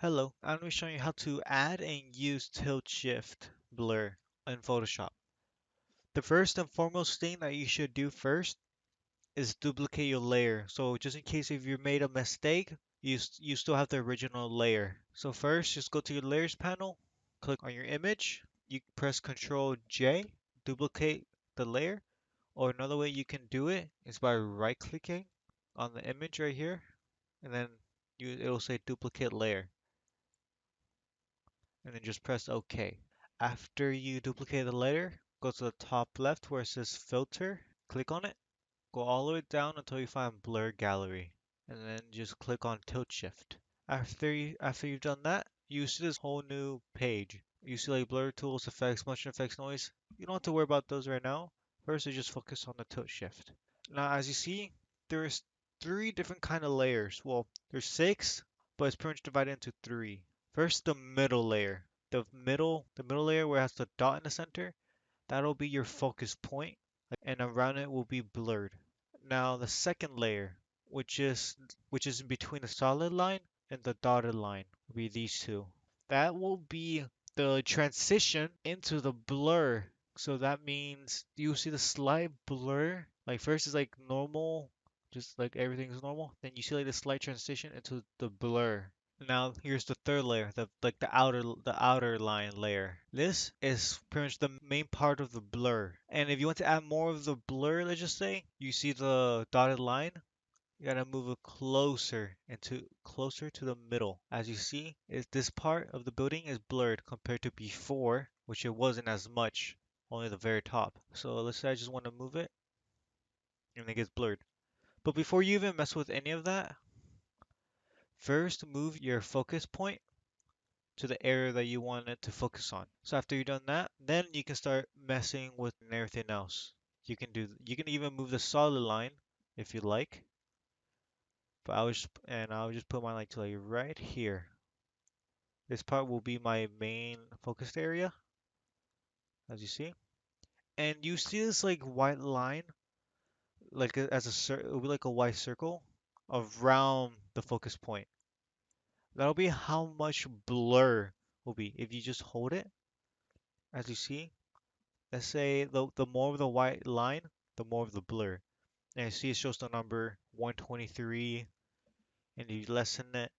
Hello, I'm going to be showing you how to add and use tilt shift blur in Photoshop. The first and foremost thing that you should do first is duplicate your layer. So just in case if you made a mistake, you still have the original layer. So first, just go to your layers panel, click on your image, you press Ctrl J, duplicate the layer, or another way you can do it is by right clicking on the image right here, and then it'll say duplicate layer, and then just press OK. After you duplicate the layer, go to the top left where it says filter, click on it, go all the way down until you find blur gallery, and then just click on tilt shift. After you've done that, you see this whole new page. You see like blur tools, effects, motion effects, noise. You don't have to worry about those right now. First, you just focus on the tilt shift. Now, as you see, there's three different kind of layers. Well, there's six, but it's pretty much divided into three. First, the middle layer. The middle layer where it has the dot in the center, that'll be your focus point, and around it will be blurred. Now, the second layer, which is in between the solid line and the dotted line, will be these two. That will be the transition into the blur. So that means you see the slight blur. Like first is like normal, just like everything's normal. Then you see like the slight transition into the blur. Now here's the third layer, the outer line layer. This is pretty much the main part of the blur. And if you want to add more of the blur, let's just say, you see the dotted line, you gotta move it closer to the middle. As you see, is this part of the building is blurred compared to before, which it wasn't as much, only the very top. So let's say I just want to move it, and it gets blurred. But before you even mess with any of that, first move your focus point to the area that you want it to focus on. So after you've done that, then you can start messing with everything else. You can even move the solid line if you like. But I'll just put mine like to like right here. This part will be my main focused area, as you see. And you see this like white line, it'll be like a white circle around the focus point. That'll be how much blur will be if you just hold it, as you see. Let's say the more of the white line, the more of the blur. And you see it shows the number 123, and if you lessen it,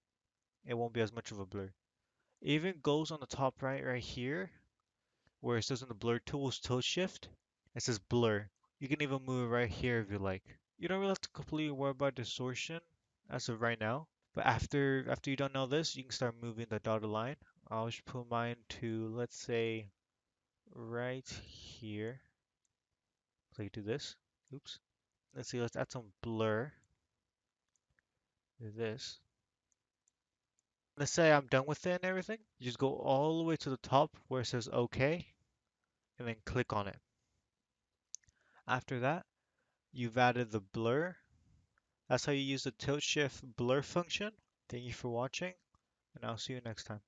it won't be as much of a blur. It even goes on the top right here, where it says in the blur tools tilt shift, it says blur. You can even move it right here if you like. You don't really have to completely worry about distortion as of right now. But after you done all this, you can start moving the dotted line. I'll just put mine to, let's say, right here. So you do this. Oops. Let's see, let's add some blur to this. Let's say I'm done with it and everything. You just go all the way to the top where it says OK, and then click on it. After that, you've added the blur. That's how you use the tilt shift blur function. Thank you for watching, and I'll see you next time.